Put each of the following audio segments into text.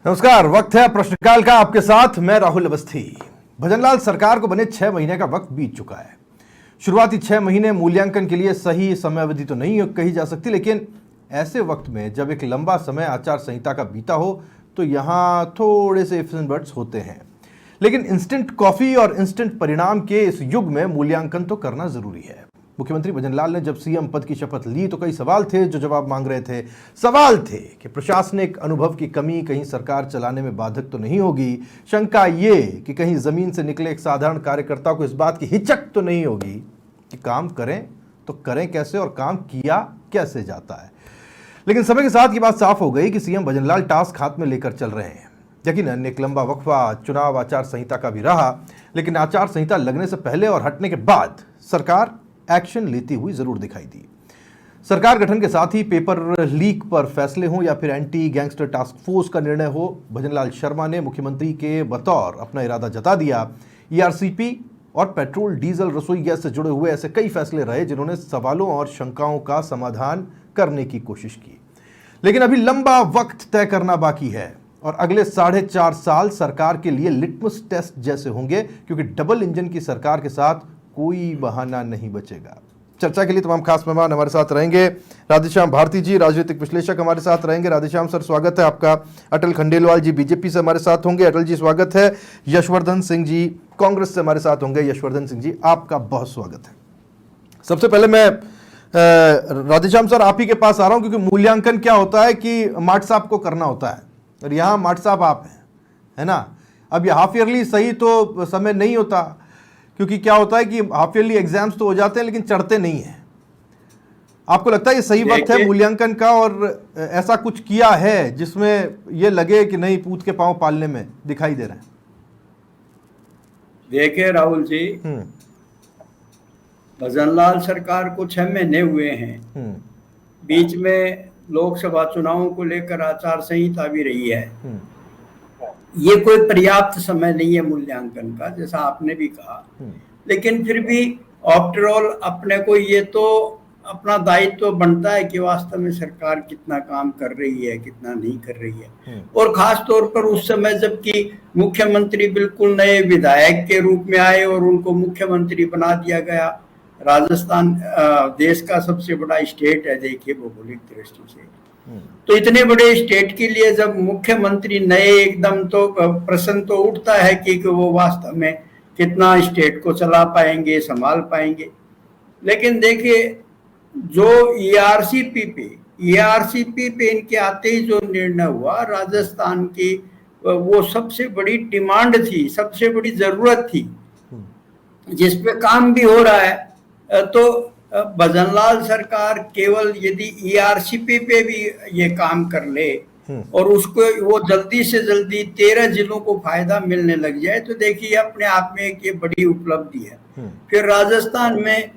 नमस्कार। वक्त है प्रश्नकाल का, आपके साथ मैं राहुल अवस्थी। भजनलाल सरकार को बने 6 महीने का वक्त बीत चुका है। शुरुआती 6 महीने मूल्यांकन के लिए सही समय अवधि तो नहीं कही जा सकती, लेकिन ऐसे वक्त में जब एक लंबा समय आचार संहिता का बीता हो तो यहाँ थोड़े से इफ्स एंड बट्स होते हैं। लेकिन इंस्टेंट कॉफी और इंस्टेंट परिणाम के इस युग में मूल्यांकन तो करना जरूरी है। मुख्यमंत्री भजनलाल ने जब सीएम पद की शपथ ली तो कई सवाल थे जो जवाब मांग रहे थे। सवाल थे कि प्रशासनिक अनुभव की कमी कहीं सरकार चलाने में बाधक तो नहीं होगी। शंका ये कि कहीं जमीन से निकले एक साधारण कार्यकर्ता को इस बात की हिचक तो नहीं होगी कि काम करें तो करें कैसे और काम किया कैसे जाता है। लेकिन समय के साथ ये बात साफ हो गई कि सीएम भजनलाल टास्क हाथ में लेकर चल रहे हैं। यकीनन एक लंबा वक्फा चुनाव आचार संहिता का भी रहा, लेकिन आचार संहिता लगने से पहले और हटने के बाद सरकार एक्शन लेती हुई जरूर दिखाई दी। सरकार गठन के साथ ही पेपर लीक पर फैसले हों या फिर एंटी गैंगस्टर टास्क फोर्स का निर्णय हो, भजनलाल शर्मा ने मुख्यमंत्री के बतौर अपना इरादा जता दिया। ईआरसीपी और पेट्रोल डीजल रसोई गैस से जुड़े हुए ऐसे कई फैसले रहे जिन्होंने सवालों और शंकाओं का समाधान करने की कोशिश की। लेकिन अभी लंबा वक्त तय करना बाकी है और अगले 4.5 साल सरकार के लिए लिटमस टेस्ट जैसे होंगे, क्योंकि डबल इंजन की सरकार के साथ कोई बहाना नहीं बचेगा। चर्चा के लिए तमाम खास मेहमान हमारे साथ रहेंगे। राधेश्याम भारती जी राजनीतिक विश्लेषक हमारे साथ रहेंगे। राधेश्याम सर स्वागत है आपका। अटल खंडेलवाल जी बीजेपी से हमारे साथ होंगे। अटल जी स्वागत है। यशवर्धन सिंह जी कांग्रेस से हमारे साथ होंगे। यशवर्धन सिंह जी आपका बहुत स्वागत है। सबसे पहले मैं राधेश्याम सर आप ही के पास आ रहा हूं, क्योंकि मूल्यांकन क्या होता है कि मार्ट साहब को करना होता है और यहाँ मार्ट साहब आप हैं, है ना। अब ये हाफ ईयरली सही तो समय नहीं होता, क्योंकि क्या होता है कि हाफ ईयरली एग्जाम्स तो हो जाते हैं लेकिन चढ़ते नहीं हैं। आपको लगता है ये सही वक्त है मूल्यांकन का, और ऐसा कुछ किया है जिसमें ये लगे कि नहीं पूत के पांव पालने में दिखाई दे रहे हैं? देखिए राहुल जी, भजनलाल सरकार को 6 महीने हुए हैं। बीच में लोकसभा चुनावों को लेकर आचार संहिता भी रही है। ये कोई पर्याप्त समय नहीं है मूल्यांकन का, जैसा आपने भी कहा। लेकिन फिर भी आफ्टर ऑल अपने को ये तो अपना दायित्व तो बनता है कि वास्तव में सरकार कितना काम कर रही है, कितना नहीं कर रही है। और खास तौर पर उस समय जबकि मुख्यमंत्री बिल्कुल नए विधायक के रूप में आए और उनको मुख्यमंत्री बना दिया गया। राजस्थान देश का सबसे बड़ा स्टेट है, देखिए भौगोलिक दृष्टि से। तो इतने बड़े स्टेट के लिए जब मुख्यमंत्री नए एकदम, तो प्रश्न तो उठता है कि वो वास्तव में कितना स्टेट को चला पाएंगे, संभाल पाएंगे। लेकिन देखिए जो ईआरसीपी पे इनके आते ही जो निर्णय हुआ, राजस्थान की वो सबसे बड़ी डिमांड थी, सबसे बड़ी जरूरत थी, जिसपे काम भी हो रहा है। तो भजनलाल सरकार केवल यदि ईआरसीपी पे भी ये काम कर ले और उसको वो जल्दी से जल्दी 13 जिलों को फायदा मिलने लग जाए, तो देखिए अपने आप में एक ये बड़ी उपलब्धि है। फिर राजस्थान में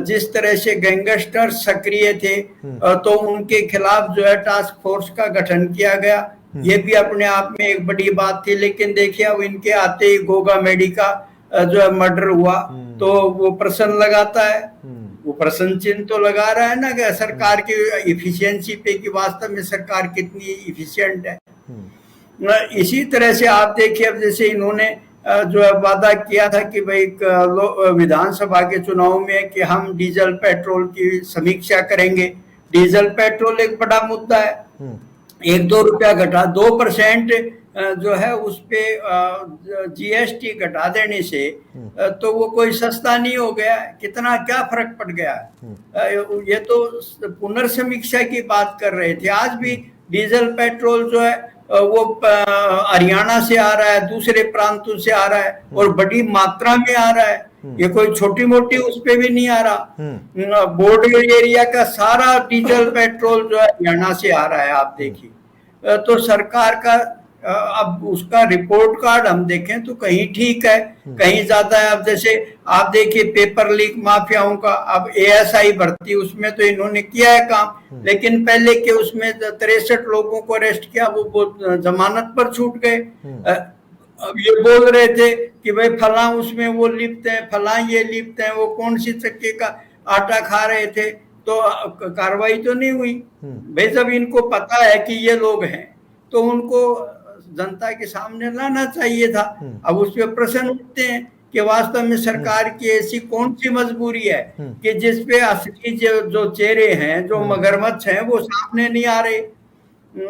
जिस तरह से गैंगस्टर सक्रिय थे, तो उनके खिलाफ जो है टास्क फोर्स का गठन किया गया, ये भी अपने आप में एक बड़ी बात थी। लेकिन देखिए अब इनके आते ही गोगा मेडी का जो है मर्डर हुआ, तो वो प्रश्न लगाता है, वो प्रश्न चिन्ह तो लगा रहा है ना कि सरकार की इफिशियंसी पे कि वास्तव में सरकार कितनी इफिशिएंट है। इसी तरह से आप देखिए अब जैसे इन्होंने जो है वादा किया था कि भाई विधानसभा के चुनाव में कि हम डीजल पेट्रोल की समीक्षा करेंगे। डीजल पेट्रोल एक बड़ा मुद्दा है। 1-2 रुपया घटा, 2% जो है उस पे जीएसटी घटा देने से तो वो कोई सस्ता नहीं हो गया। कितना क्या फर्क पड़ गया। ये तो पुनर्समीक्षा की बात कर रहे थे। आज भी डीजल पेट्रोल जो है वो हरियाणा से आ रहा है, दूसरे प्रांतों से आ रहा है और बड़ी मात्रा में आ रहा है। ये कोई छोटी मोटी उस पे भी नहीं आ रहा। बॉर्डर एरिया का सारा डीजल पेट्रोल जो है हरियाणा से आ रहा है, आप देखिए। तो सरकार का अब उसका रिपोर्ट कार्ड हम देखें तो कहीं ठीक है, कहीं ज्यादा है। अब जैसे आप देखिए पेपर लीक माफियाओं का, अब एएसआई भर्ती, उसमें तो इन्होंने किया है काम, लेकिन पहले के उसमें 63 लोगों को अरेस्ट किया, वो जमानत पर छूट गए। अब ये बोल रहे थे कि भाई फला उसमें वो लिप्त है, फला ये लिप्त है, वो कौन सी चक्के का आटा खा रहे थे, तो कार्रवाई तो नहीं हुई। भाई जब इनको पता है कि ये लोग हैं तो उनको जनता के सामने लाना चाहिए था। अब उस पर प्रश्न उठते हैं कि वास्तव में सरकार की ऐसी कौन सी मजबूरी है कि जिसपे असली जो चेहरे हैं, जो मगरमच्छ हैं, वो सामने नहीं आ रहे।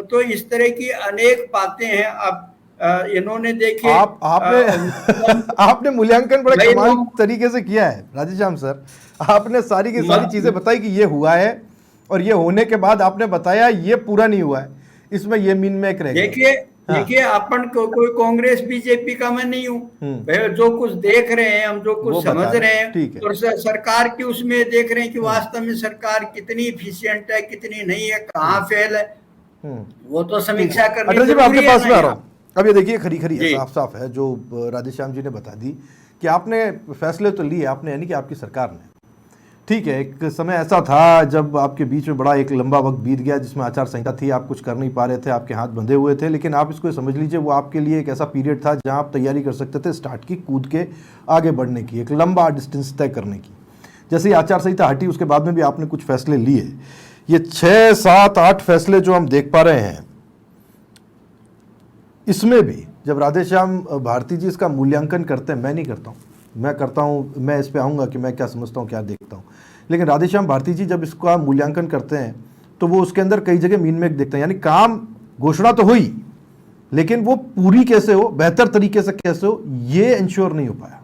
तो इस तरह की अनेक बातें हैं। अब इन्होंने देखे आपने मूल्यांकन बड़े कमाल तरीके से किया है राधेश्याम सर। आपने सारी की सारी चीजें बताई कि ये हुआ है और ये होने के बाद आपने बताया ये पूरा नहीं हुआ है, इसमें ये मीन में एक रह गया। देखिए अपन को कोई कांग्रेस बीजेपी का मैं नहीं हूँ, जो कुछ देख रहे हैं हम, जो कुछ समझ रहे हैं और सरकार की उसमें देख रहे हैं कि वास्तव में सरकार कितनी इफिशिएंट है, कितनी नहीं है, कहाँ फेल है, वो तो समीक्षा करनी जरूरी है। आपके पास में आ रहा हूँ। अब ये देखिए खरी खरी साफ साफ है जो राधेश्याम जी ने बता दी कि आपने फैसले तो लिए, आपने यानी कि आपकी सरकार ने, ठीक है। एक समय ऐसा था जब आपके बीच में बड़ा एक लंबा वक्त बीत गया जिसमें आचार संहिता थी, आप कुछ कर नहीं पा रहे थे, आपके हाथ बंधे हुए थे, लेकिन आप इसको समझ लीजिए वो आपके लिए एक ऐसा पीरियड था जहां आप तैयारी कर सकते थे स्टार्ट की, कूद के आगे बढ़ने की, एक लंबा डिस्टेंस तय करने की। जैसे ही आचार संहिता हटी उसके बाद में भी आपने कुछ फैसले लिए। ये 6, 7, 8 फैसले जो हम देख पा रहे हैं, इसमें भी जब राधेश्याम भारती जी इसका मूल्यांकन करते हैं, मैं नहीं करता हूँ, मैं करता हूँ, मैं इस पे आऊँगा कि मैं क्या समझता हूँ, क्या देखता हूँ, लेकिन राधेश्याम भारती जी जब इसका मूल्यांकन करते हैं तो वो उसके अंदर कई जगह मीन में देखते हैं। यानी काम घोषणा तो हुई लेकिन वो पूरी कैसे हो, बेहतर तरीके से कैसे हो, ये इंश्योर नहीं हो पाया।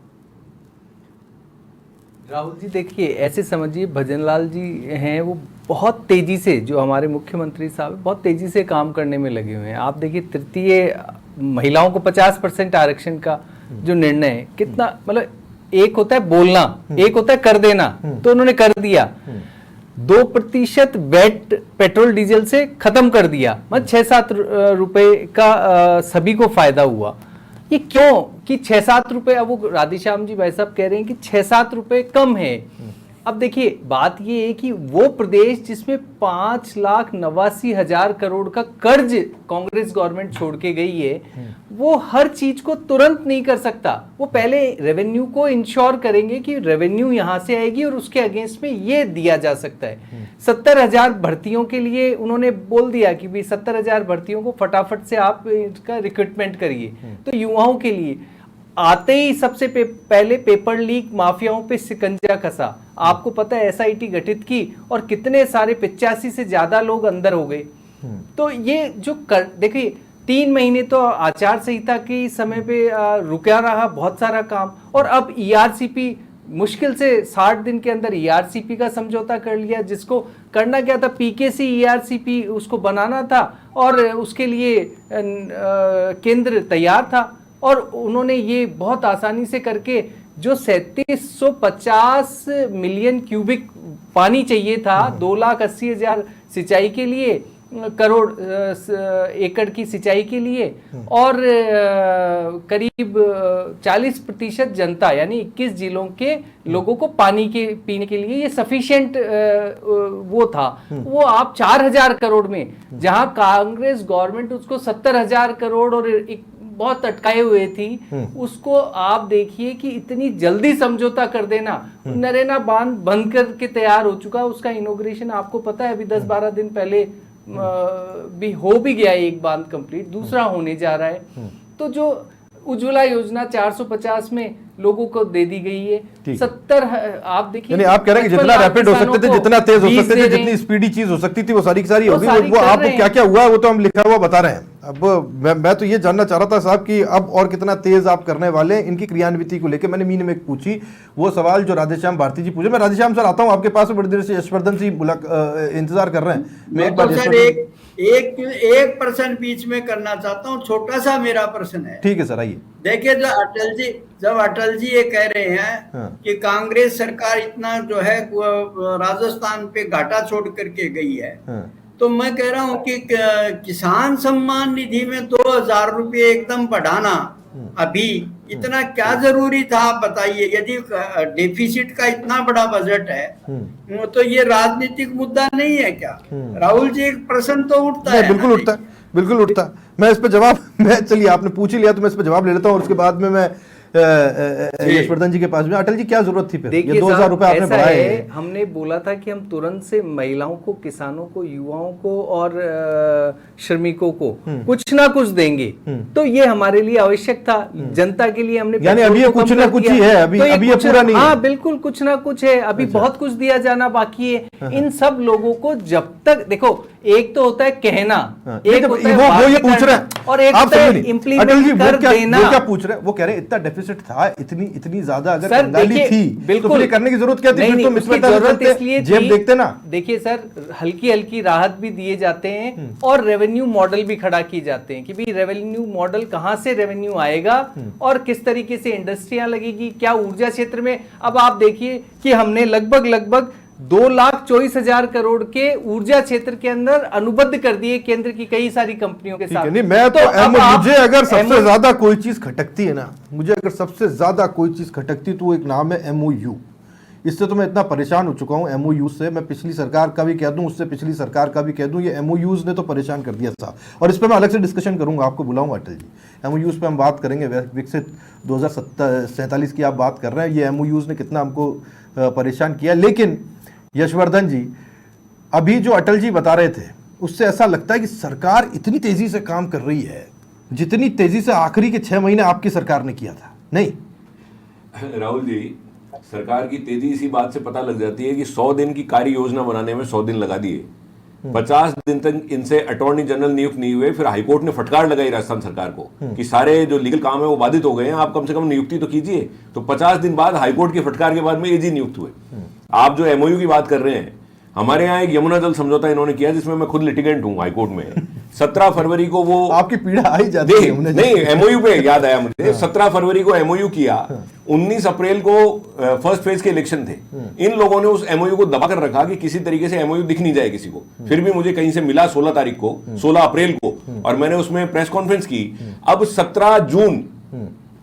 राहुल जी देखिए, ऐसे समझिए भजनलाल जी हैं, वो बहुत तेजी से, जो हमारे मुख्यमंत्री साहब बहुत तेजी से काम करने में लगे हुए हैं। आप देखिए तृतीय महिलाओं को 50% आरक्षण का जो निर्णय है, कितना मतलब, एक होता है बोलना, एक होता है कर देना, तो उन्होंने कर दिया। 2% वेट पेट्रोल डीजल से खत्म कर दिया, मतलब 6-7 रुपए का सभी को फायदा हुआ। ये क्यों कि 6-7 रुपए, अब वो राधेश्याम जी भाई साहब कह रहे हैं कि 6-7 रुपए कम है। अब देखिए बात ये है कि वो प्रदेश जिसमें 5,89,000 करोड़ का कर्ज कांग्रेस गवर्नमेंट छोड़ के गई है, वो हर चीज को तुरंत नहीं कर सकता। वो पहले रेवेन्यू को इंश्योर करेंगे कि रेवेन्यू यहां से आएगी और उसके अगेंस्ट में ये दिया जा सकता है। 70,000 भर्तियों के लिए उन्होंने बोल दिया कि भाई 70,000 भर्तियों को फटाफट से आप इसका रिक्रूटमेंट करिए। तो युवाओं के लिए आते ही सबसे पहले पेपर लीक माफियाओं पे शिकंजा कसा। आपको पता है एसआईटी गठित की और कितने सारे 85 से ज्यादा लोग अंदर हो गए। तो ये जो देखिए 3 महीने तो आचार संहिता के समय पे रुका रहा बहुत सारा काम, और अब ईआरसीपी मुश्किल से 60 दिन के अंदर ईआरसीपी का समझौता कर लिया, जिसको करना क्या था, पीकेसी ईआरसीपी उसको बनाना था और उसके लिए केंद्र तैयार था, और उन्होंने ये बहुत आसानी से करके जो 3750 मिलियन क्यूबिक पानी चाहिए था 2,80,000 सिंचाई के लिए, करोड़ एकड़ की सिंचाई के लिए, और करीब 40% जनता यानी 21 जिलों के लोगों को पानी के पीने के लिए ये सफिशिएंट वो था, वो आप 4,000 करोड़ में, जहां कांग्रेस गवर्नमेंट उसको 70,000 करोड़ और एक बहुत अटकाए हुए थी, उसको आप देखिए कि इतनी जल्दी समझौता कर देना। नरेना बांध बंद करके तैयार हो चुका, उसका इनॉग्रेशन आपको पता है अभी 10-12 दिन पहले भी हो भी गया, एक बांध कंप्लीट, दूसरा होने जा रहा है। तो जो उज्ज्वला योजना 450 में लोगों को दे दी गई है, 70 आप देखिए, यानी आप कह रहे हैं कि जितना रैपिड हो सकते थे, जितना तेज हो सकते थे, जितनी स्पीडी चीज हो सकती थी, वो सारी की सारी होगी। वो आपको क्या क्या हुआ वो तो हम लिखा हुआ बता रहे हैं। अब मैं तो ये जानना चाह रहा था साहब कि अब और कितना तेज आप करने वाले हैं इनकी क्रियान्विति को लेकर। मैंने मीन में पूछी वो सवाल जो राधेश्याम भारती जी पूछे। मैं राधेश्याम सर आता हूँ आपके पास, बड़ी देर से यशवर्धन जी इंतजार कर रहे हैं। मैं एक बार एक प्रश्न बीच में करना चाहता हूँ, छोटा सा मेरा प्रश्न है। ठीक है सर, आइए। देखिए जब अटल जी ये कह रहे हैं कि कांग्रेस सरकार इतना जो है राजस्थान पे घाटा छोड़ करके गई है, तो मैं कह रहा हूं कि किसान सम्मान निधि में 2,000 रुपये एकदम बढ़ाना अभी इतना क्या जरूरी था, आप बताइए। यदि डेफिसिट का इतना बड़ा बजट है तो ये राजनीतिक मुद्दा नहीं है क्या? राहुल जी, एक प्रश्न तो उठता है। बिल्कुल उठता है, बिल्कुल उठता है। मैं इस पे जवाब, मैं चलिए आपने पूछ ही लिया तो मैं इस पे जवाब ले लेता हूँ और उसके बाद में मैं यशवर्धन जी के पास में। अटल जी क्या जरूरत थी फिर? ये देखिए 2000 रुपए आपने ऐसा बढ़ाए है, हैं। हमने बोला था कि हम तुरंत से महिलाओं को, किसानों को, युवाओं को और श्रमिकों को कुछ ना कुछ देंगे, तो ये हमारे लिए आवश्यक था। जनता के लिए हमने यानी अभी ये कुछ ना कुछ ही है, अभी ये पूरा नहीं है। हाँ बिल्कुल, कुछ ना कुछ है, अभी बहुत कुछ दिया जाना बाकी है। इन सब लोगों को जब तक, देखो एक तो होता है कहना, एक होता है वो ये पूछ रहे हैं और एक होता है इम्प्लीमेंट कर देना। वो क्या पूछ रहे हैं? वो कह रहे हैं इतना डेफिसिट था, इतनी ज्यादा अगर सर कंगाली थी तो फिर ये करने की जरूरत क्या थी? नहीं, फिर तो उसकी जरूरत इसलिए जेब थी, देखते ना। देखिए सर, हल्की हल्की राहत भी दिए जाते हैं और रेवेन्यू मॉडल भी खड़ा किए जाते हैं कि भाई रेवेन्यू मॉडल, कहां से रेवेन्यू आएगा और किस तरीके से इंडस्ट्रियां लगेगी, क्या ऊर्जा क्षेत्र में। अब आप देखिए कि हमने लगभग 2,24,000 करोड़ के ऊर्जा क्षेत्र के अंदर अनुबद्ध कर दिए केंद्र की कई सारी कंपनियों के साथ। नहीं, मैं तो मुझे अगर सबसे ज्यादा कोई चीज खटकती है ना, मुझे अगर सबसे ज्यादा कोई चीज खटकती तो एक नाम है MOU। इससे तो मैं इतना परेशान हो चुका हूं MOU से। मैं पिछली सरकार का भी कह दूं, उससे पिछली सरकार का भी कह दूं, ये MOUs ने तो परेशान कर दिया साहब। और इस पर मैं अलग से डिस्कशन करूंगा, आपको बुलाऊंगा अटल जी। MOUs पे हम बात करेंगे। विकसित 2047 की आप बात कर रहे हैं, ये MOUs ने कितना हमको परेशान किया। लेकिन यशवर्धन जी, अभी जो अटल जी बता रहे थे उससे ऐसा लगता है कि सरकार इतनी तेजी से काम कर रही है जितनी तेजी से आखिरी के 6 महीने आपकी सरकार ने किया था। नहीं राहुल जी, सरकार की तेजी इसी बात से पता लग जाती है कि 100 दिन की कार्य योजना बनाने में 100 दिन लगा दिए, 50 दिन तक इनसे अटॉर्नी जनरल नियुक्त नहीं हुए, फिर हाईकोर्ट ने फटकार लगाई राजस्थान सरकार को कि सारे जो लीगल काम है वो बाधित हो गए हैं, आप कम से कम नियुक्ति तो कीजिए। तो 50 दिन बाद हाईकोर्ट की फटकार के बाद में AG नियुक्त हुए। आप जो MOU की बात कर रहे हैं, हमारे यहाँ एक यमुना जल समझौता इन्होंने किया जिसमें मैं खुद लिटिगेंट हूँ हाईकोर्ट में। 17 फरवरी को वो आपकी पीड़ा आई जाती है। नहीं, MOU पे याद आया मुझे। 17 फरवरी को MOU किया, 19 अप्रैल को फर्स्ट फेज के इलेक्शन थे। इन लोगों ने उस MOU को दबा कर रखा कि किसी तरीके से MOU दिख नहीं जाए किसी को। फिर भी मुझे कहीं से मिला 16 तारीख को, 16 अप्रैल को, और मैंने उसमें प्रेस कॉन्फ्रेंस की। अब 17 जून,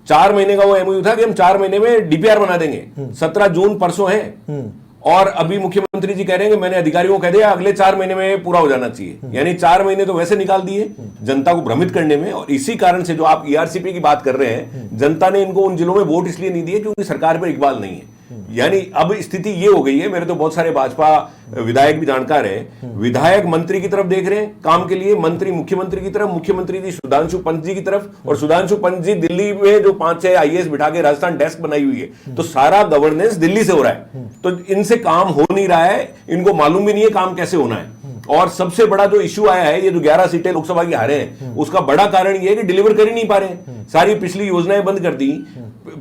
4 महीने का वो MOU था कि हम 4 महीने में DPR बना देंगे। 17 जून परसों है और अभी मुख्यमंत्री जी कह रहे हैं कि मैंने अधिकारियों को कह दिया अगले 4 महीने में पूरा हो जाना चाहिए। यानी 4 महीने तो वैसे निकाल दिए जनता को भ्रमित करने में। और इसी कारण से जो आप ERCP की बात कर रहे हैं, जनता ने इनको उन जिलों में वोट इसलिए नहीं दिए क्योंकि सरकार पर इकबाल नहीं है। यानी अब स्थिति ये हो गई है, मेरे तो बहुत सारे भाजपा विधायक भी जानकार है, विधायक मंत्री की तरफ देख रहे हैं काम के लिए, मंत्री मुख्यमंत्री की तरफ, मुख्यमंत्री जी सुधांशु पंत जी की तरफ, और सुधांशु पंत जी दिल्ली में जो 5-6 IAS बिठा के राजस्थान डेस्क बनाई हुई है, तो सारा गवर्नेंस दिल्ली से हो रहा है। तो इनसे काम हो नहीं रहा है, इनको मालूम भी नहीं है काम कैसे होना है। और सबसे बड़ा जो इश्यू आया है, ये जो 11 सीटें लोकसभा की हारे हैं, उसका बड़ा कारण ये है कि डिलीवर कर ही नहीं पा रहे हैं। सारी पिछली योजनाएं बंद कर दी,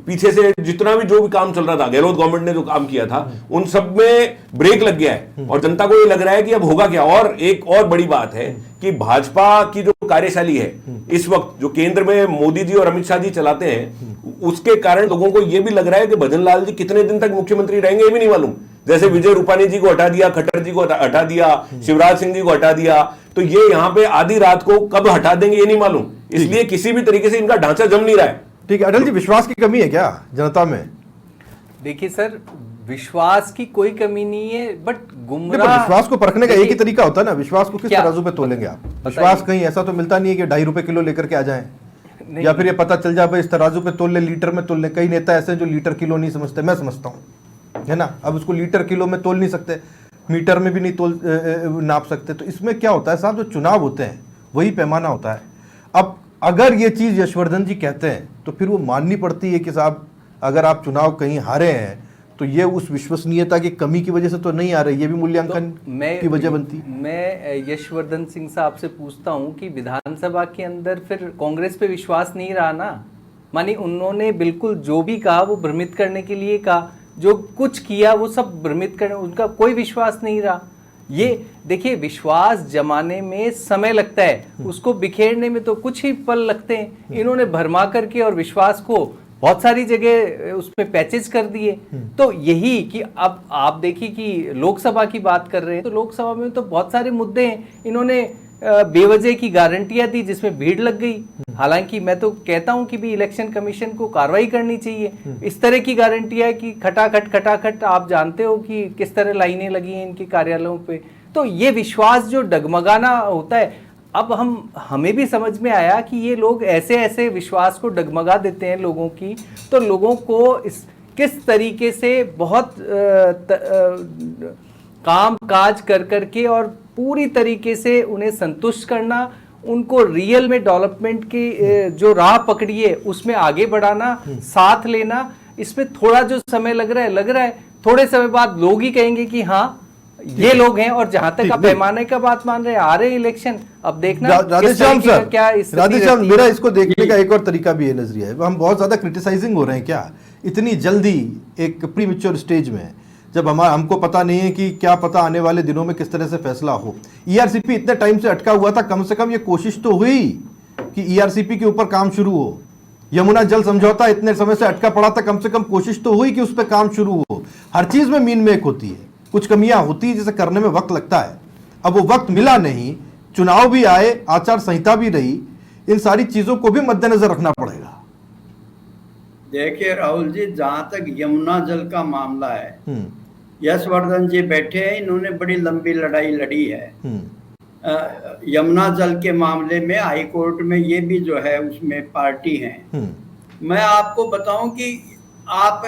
पीछे से जितना भी जो भी काम चल रहा था, गहलोत गवर्नमेंट ने जो काम किया था, उन सब में ब्रेक लग गया है और जनता को ये लग रहा है कि अब होगा क्या। और एक और बड़ी बात है कि भाजपा की जो कार्यशैली है इस वक्त, जो केंद्र में मोदी जी और अमित शाह जी चलाते हैं, उसके कारण लोगों को यह भी लग रहा है कि भजन लाल जी कितने दिन तक मुख्यमंत्री रहेंगे ये भी नहीं मालूम। जैसे विजय रूपानी जी को हटा दिया, खट्टर जी को हटा दिया, शिवराज सिंह जी को हटा दिया, तो ये यहाँ पे आधी रात को कब हटा देंगे ये नहीं मालूम। इसलिए किसी भी तरीके से इनका ढांचा जम नहीं रहा है। ठीक है अटल जी, विश्वास की कमी है क्या जनता में? देखिए सर, विश्वास की कोई कमी नहीं है, बट गुमराह। विश्वास को परखने का एक ही तरीका होता है ना, विश्वास को किस तराजू पे तोलेंगे आप? विश्वास कहीं ऐसा तो मिलता नहीं है कि 2.5 रुपए किलो लेकर के आ जाए, या फिर ये पता चल जाए भाई इस तराजू पे तोल ले, लीटर में तोल ले। कई नेता ऐसे जो लीटर किलो नहीं समझते, मैं समझता हूँ, है ना। अब उसको लीटर किलो में तोल नहीं सकते, मीटर में भी नहीं तोल नाप सकते। तो इसमें क्या होता है साहब, जो चुनाव होते हैं वही पैमाना होता है। अब अगर ये चीज यशवर्धन जी कहते हैं तो फिर वो माननी पड़ती है कि साहब अगर आप चुनाव कहीं हारे हैं तो ये उस विश्वसनीयता की कमी की वजह से तो नहीं आ रही, ये भी मूल्यांकन की वजह बनती। मैं यशवर्धन सिंह साहब से पूछता हूं कि विधानसभा के अंदर फिर कांग्रेस पे विश्वास नहीं रहा ना। मानी उन्होंने बिल्कुल जो भी कहा वो भ्रमित करने के लिए कहा, जो कुछ किया वो सब भ्रमित करने, उनका कोई विश्वास नहीं रहा। ये देखिए, विश्वास जमाने में समय लगता है, उसको बिखेरने में तो कुछ ही पल लगते हैं। इन्होंने भरमा करके और विश्वास को बहुत सारी जगह उसमें पैचेज कर दिए। तो यही कि अब आप देखिए कि लोकसभा की बात कर रहे हैं, तो लोकसभा में तो बहुत सारे मुद्दे हैं। इन्होंने बेवजह की गारंटियां दी जिसमें भीड़ लग गई। हालांकि मैं तो कहता हूं कि भी इलेक्शन कमीशन को कार्रवाई करनी चाहिए। इस तरह की गारंटियां कि खटाखट आप जानते हो कि किस तरह लाइनें लगी हैं इनके कार्यालयों पे। तो ये विश्वास जो डगमगाना होता है, अब हमें भी समझ में आया कि ये लोग ऐसे ऐसे विश्वास को डगमगा देते हैं लोगों की, तो लोगों को किस तरीके से बहुत काम काज कर करके और पूरी तरीके से उन्हें संतुष्ट करना, उनको रियल में डेवलपमेंट की जो राह पकड़ी है उसमें आगे बढ़ाना, साथ लेना, इसमें थोड़ा जो समय लग रहा है थोड़े समय बाद लोग ही कहेंगे कि हाँ ये लोग हैं। और जहां तक आप पैमाने का बात मान रहे हैं, आ रहे हैं इलेक्शन, अब देखना राधेश्याम सर, क्या राधेश्याम, मेरा इसको देखने का एक और तरीका भी है, नजरिया है, हम बहुत ज्यादा क्रिटिसाइजिंग हो रहे हैं क्या इतनी जल्दी एक प्रीमेच्योर स्टेज में, जब हमको पता नहीं है कि क्या पता आने वाले दिनों में किस तरह से फैसला हो। ईआरसीपी इतने टाइम से अटका हुआ था, कम से कम ये कोशिश तो हुई कि ईआरसीपी के ऊपर काम शुरू हो। यमुना जल समझौता इतने समय से अटका पड़ा था, कम से कम कोशिश तो हुई कि उस पर काम शुरू हो। हर चीज में मीन मेक होती है, कुछ कमियां होती है जिसे करने में वक्त लगता है। अब वो वक्त मिला नहीं, चुनाव भी आए, आचार संहिता भी रही, इन सारी चीजों को भी मद्देनजर रखना पड़ेगा। देखिए राहुल जी, जहां तक यमुना जल का मामला है, यशवर्धन जी बैठे हैं, इन्होंने बड़ी लंबी लड़ाई लड़ी है। यमुना जल के मामले में हाई कोर्ट में ये भी जो है उसमें पार्टी हैं। मैं आपको बताऊं कि आप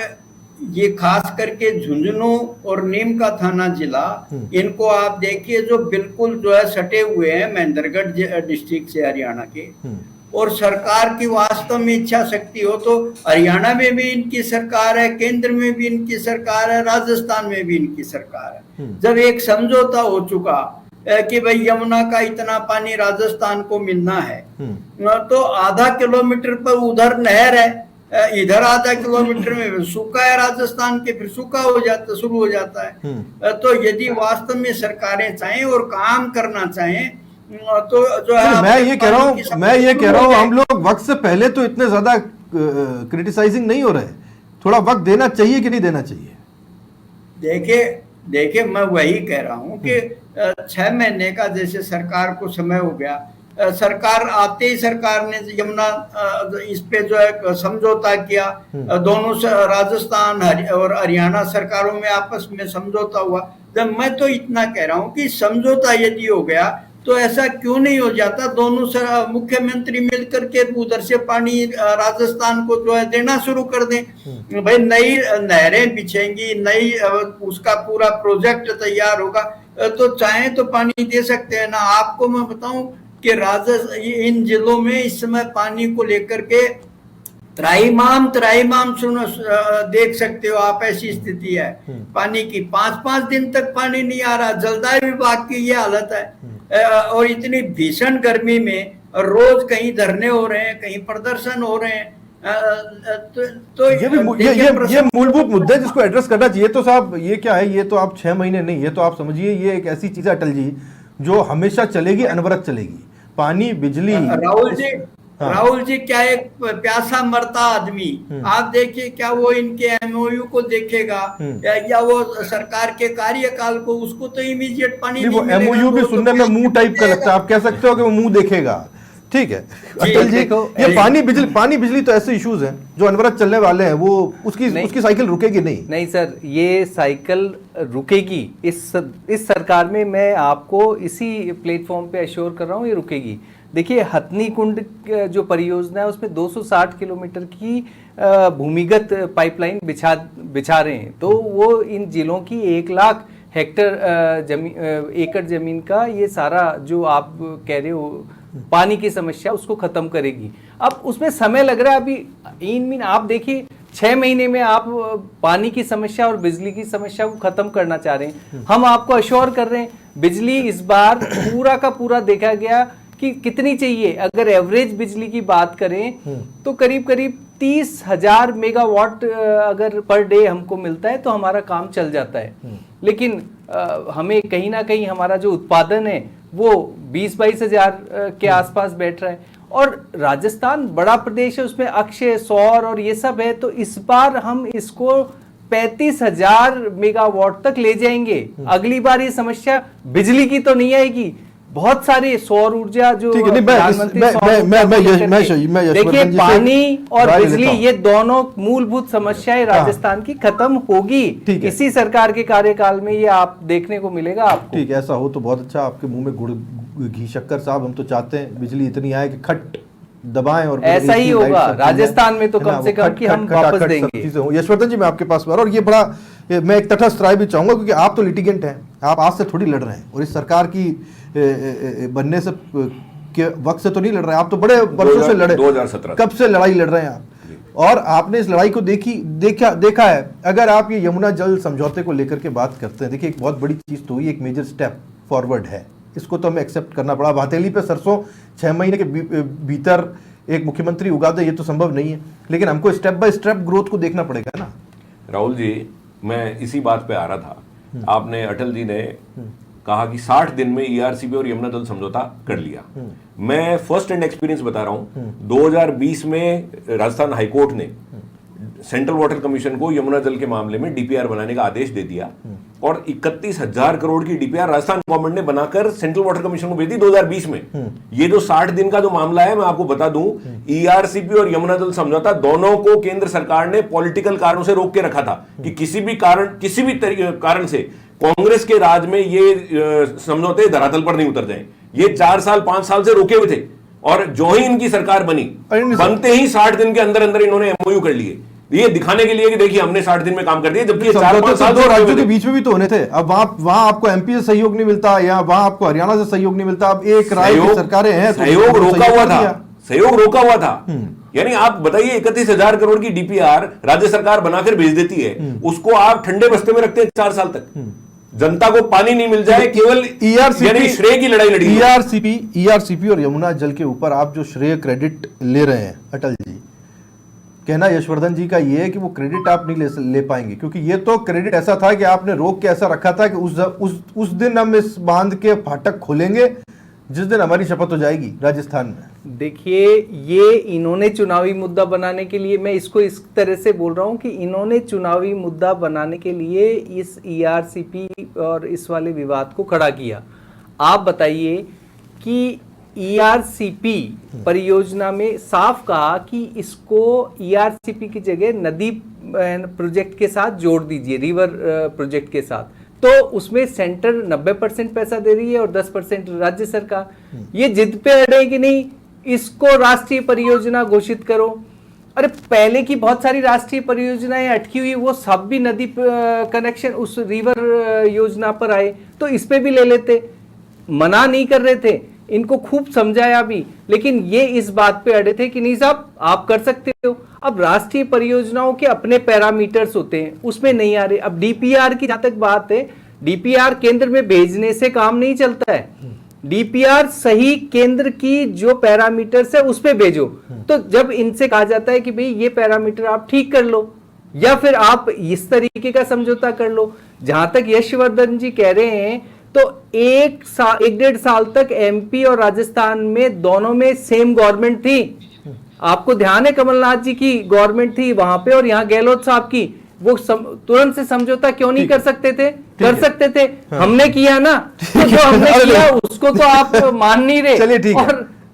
ये खास करके झुंझुनू और नीम का थाना जिला, इनको आप देखिए जो बिल्कुल जो है सटे हुए हैं महेंद्रगढ़ डिस्ट्रिक्ट से, हरियाणा के। और सरकार की वास्तव में इच्छा शक्ति हो तो हरियाणा में भी इनकी सरकार है, केंद्र में भी इनकी सरकार है, राजस्थान में भी इनकी सरकार है। जब एक समझौता हो चुका कि भाई यमुना का इतना पानी राजस्थान को मिलना है, तो आधा किलोमीटर पर उधर नहर है, इधर आधा किलोमीटर में सूखा है राजस्थान के, फिर सूखा हो जाता, शुरू हो जाता है। तो यदि वास्तव में सरकारें चाहें और काम करना चाहें तो जो है, मैं ये कह रहा हूँ हम लोग वक्त से पहले तो इतने ज्यादा क्रिटिसाइजिंग नहीं हो रहे, थोड़ा वक्त देना चाहिए कि नहीं देना चाहिए? देखिए मैं वही कह रहा हूँ कि 6 महीने का जैसे सरकार को समय हो गया, सरकार आते ही सरकार ने यमुना इस पे जो है समझौता किया, दोनों राजस्थान और हरियाणा सरकारों में आपस में समझौता हुआ। जब मैं तो इतना कह रहा हूँ कि समझौता यदि हो गया तो ऐसा क्यों नहीं हो जाता, दोनों मुख्यमंत्री मिलकर के उधर से पानी राजस्थान को जो है देना शुरू कर दें। भाई नई नहरें बिछेंगी, नई उसका पूरा प्रोजेक्ट तैयार होगा, तो चाहे तो पानी दे सकते हैं ना। आपको मैं बताऊं कि इन जिलों में इस समय पानी को लेकर के त्राईमाम देख सकते हो आप, ऐसी स्थिति है पानी की। 5-5 दिन तक पानी नहीं आ रहा, जलदाय विभाग की ये हालत है। और इतनी भीषण गर्मी में रोज कहीं धरने हो रहे हैं, कहीं प्रदर्शन हो रहे हैं। तो ये मूलभूत मुद्दे जिसको एड्रेस करना चाहिए। तो साहब ये क्या है, ये तो आप 6 महीने नहीं, ये तो आप समझिए ये एक ऐसी चीज है अटल जी जो हमेशा चलेगी, अनवरत चलेगी। पानी, बिजली। राहुल जी क्या एक प्यासा मरता आदमी, आप देखिए क्या वो इनके एमओयू को देखेगा या वो सरकार के कार्यकाल को, उसको तो इमीडिएट पानी नहीं मिलेगा। एमओयू भी सुनने में मुंह टाइप का लगता है, आप कह सकते हो कि वो मुंह देखेगा। ठीक है अटल जी, ये पानी बिजली तो ऐसे इश्यूज हैं जो अनवरत चलने वाले हैं, वो उसकी साइकिल रुकेगी नहीं सर, ये साइकिल रुकेगी। इस सरकार में मैं आपको इसी प्लेटफॉर्म पे अश्योर कर रहा हूँ, ये रुकेगी। देखिए हथनी कुंड जो परियोजना है उसमें 260 किलोमीटर की भूमिगत पाइपलाइन बिछा रहे हैं, तो वो इन जिलों की 1 लाख हेक्टर एकड़ जमीन का ये सारा जो आप कह रहे हो पानी की समस्या उसको खत्म करेगी। अब उसमें समय लग रहा है अभी आप देखिए 6 महीने में आप पानी की समस्या और बिजली की समस्या को खत्म करना चाह रहे हैं। हम आपको अश्योर कर रहे हैं बिजली इस बार पूरा का पूरा देखा गया कि कितनी चाहिए। अगर एवरेज बिजली की बात करें तो करीब 30,000 मेगावाट अगर पर डे हमको मिलता है तो हमारा काम चल जाता है। लेकिन हमें कहीं ना कहीं हमारा जो उत्पादन है वो 20-22 हजार के आसपास बैठ रहा है। और राजस्थान बड़ा प्रदेश है, उसमें अक्षय, सौर और ये सब है, तो इस बार हम इसको 35,000 मेगावाट तक ले जाएंगे। अगली बार ये समस्या बिजली की तो नहीं आएगी, बहुत सारे सौर ऊर्जा जो देखिए पानी और बिजली ये दोनों मूलभूत समस्याएं राजस्थान की खत्म होगी इसी सरकार के कार्यकाल में, ये आप देखने को मिलेगा आपको। ठीक है, ऐसा हो तो बहुत अच्छा, आपके मुंह में गुड़ घी शक्कर साहब, हम तो चाहते हैं बिजली इतनी आए कि खट दबाएं और ऐसा ही होगा राजस्थान में तो कम से कम कि हम वापस देंगे। यशवर्धन जी मैं आपके पास और ये बड़ा मैं एक तटस्थ राय भी चाहूंगा, क्योंकि आप तो लिटिगेंट हैं, आप आज से थोड़ी लड़ रहे हैं और इस सरकार की बनने से के वक्त से तो नहीं लड़ रहे हैं, आप तो बड़े वर्षों से लड़े, 2017 कब से लड़ाई लड़ रहे हैं आप, और आपने इस लड़ाई को देखा है। अगर आप ये यमुना जल समझौते को लेकर के बात करते हैं, देखिए एक बहुत बड़ी चीज तो हुई, एक मेजर स्टेप फॉरवर्ड है, इसको तो हमें एक्सेप्ट करना पड़ा। हथेली पे सरसों 6 महीने के भीतर एक मुख्यमंत्री उगा दे, ये तो संभव नहीं है, लेकिन हमको स्टेप बाय स्टेप ग्रोथ को देखना पड़ेगा ना। राहुल जी, मैं इसी बात पे आ रहा था, आपने अटल जी ने कहा कि 60 दिन में ईआरसीपी और यमुना जल समझौता कर लिया। मैं फर्स्ट हैंड एक्सपीरियंस बता रहा हूं, 2020 में राजस्थान हाईकोर्ट ने सेंट्रल वाटर कमीशन को यमुना जल के मामले में डीपीआर बनाने का आदेश दे दिया और 31,000 करोड़ की डीपीआर राजस्थान गवर्नमेंट ने बनाकर सेंट्रल वाटर कमीशन को भेज दी 2020 में। ये जो 60 दिन का जो मामला है, मैं आपको बता दूं, ईआरसीपी और यमुना जल समझौता दोनों को केंद्र सरकार ने पॉलिटिकल कारणों से रोक के रखा था कि किसी भी कारण से कांग्रेस के राज में ये समझौते धरातल पर नहीं उतर जाए। ये 4 साल 5 साल से रोके हुए थे और जो ही इनकी सरकार बनी, बनते ही 60 दिन के अंदर अंदर इन्होंने एमओयू कर लिए, ये दिखाने के लिए कि देखिए हमने 60 दिन में काम कर दिया, जबकि 4-5 साल दो राज्यों के बीच में भी तो होने थे। अब वहां आपको एमपी से सहयोग नहीं मिलता या वहां आपको हरियाणा से सहयोग नहीं मिलता। अब एक राज्य की सरकारें हैं, सहयोग रोका हुआ था। यानी आप बताइए 31,000 करोड़ की डीपीआर राज्य सरकार बनाकर भेज देती है, उसको आप ठंडे बस्ते में रखते हैं 4 साल तक, जनता को पानी नहीं मिल जाए, केवल यानी श्रेय की लड़ाई लड़ी। ईआरसीपी और यमुना जल के ऊपर आप जो श्रेय क्रेडिट ले रहे हैं अटल जी, कहना यशवर्धन जी का ये है कि वो क्रेडिट आप नहीं ले पाएंगे, क्योंकि ये तो क्रेडिट ऐसा था कि आपने रोक के ऐसा रखा था कि उस दिन हम इस बांध के फाटक खोलेंगे जिस दिन हमारी शपथ हो जाएगी राजस्थान में। देखिए, ये इन्होंने चुनावी मुद्दा बनाने के लिए, मैं इसको इस तरह से बोल रहा हूं कि इन्होंने चुनावी मुद्दा बनाने के लिए इस ईआरसीपी और इस वाले विवाद को खड़ा किया। आप बताइए कि ईआरसीपी परियोजना में साफ कहा कि इसको ईआरसीपी की जगह नदी प्रोजेक्ट के साथ जोड़ दीजिए, रिवर प्रोजेक्ट के साथ, तो उसमें सेंटर 90% पैसा दे रही है और 10% राज्य सरकार। ये जिद पे अड़े कि नहीं इसको राष्ट्रीय परियोजना घोषित करो। अरे पहले की बहुत सारी राष्ट्रीय परियोजनाएं अटकी हुई, वो सब भी नदी कनेक्शन उस रिवर योजना पर आए, तो इस पे भी ले लेते। मना नहीं कर रहे थे, इनको खूब समझाया भी, लेकिन ये इस बात पे अड़े थे कि नहीं साहब आप कर सकते हो। अब राष्ट्रीय परियोजनाओं के अपने पैरामीटर्स होते हैं, उसमें नहीं आ रहे। अब डीपीआर की जहां तक बात है, डीपीआर केंद्र में भेजने से काम नहीं चलता है, डीपीआर सही केंद्र की जो पैरामीटर्स है उस पे भेजो। तो जब इनसे कहा जाता है कि भाई ये पैरामीटर आप ठीक कर लो या फिर आप इस तरीके का समझौता कर लो, जहां तक यशवर्धन जी कह रहे हैं, तो 1-1.5 साल तक एमपी और राजस्थान में दोनों में सेम गवर्नमेंट थी। आपको ध्यान है कमलनाथ जी की गवर्नमेंट थी वहां पे और यहाँ गहलोत साहब की, वो तुरंत से समझौता क्यों नहीं कर सकते थे? कर सकते थे। हाँ। हमने किया ना, तो जो हमने किया उसको तो आप मान नहीं रहे। चलिए ठीक है,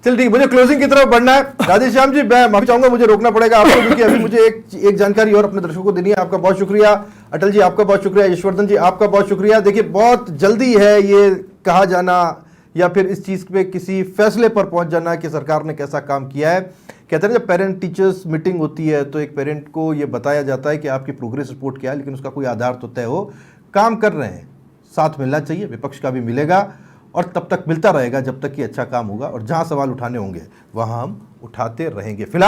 चलिए ठीक, मुझे क्लोजिंग की तरफ बढ़ना है। राधेश्याम जी, मैं माफी चाहूंगा, मुझे रोकना पड़ेगा आपको, क्योंकि अभी मुझे एक जानकारी और अपने दर्शकों को देनी है। आपका बहुत शुक्रिया अटल जी, आपका बहुत शुक्रिया यशवर्धन जी, आपका बहुत शुक्रिया। देखिए बहुत जल्दी है ये कहा जाना या फिर इस चीज पे किसी फैसले पर पहुंच जाना कि सरकार ने कैसा काम किया है। कहते हैं जब पेरेंट टीचर्स मीटिंग होती है तो एक पेरेंट को ये बताया जाता है कि आपकी प्रोग्रेस रिपोर्ट क्या है, लेकिन उसका कोई आधार तो तय हो। काम कर रहे हैं, साथ मिलना चाहिए, विपक्ष का भी मिलेगा और तब तक मिलता रहेगा जब तक कि अच्छा काम होगा, और जहां सवाल उठाने होंगे वहां हम उठाते रहेंगे। फिलहाल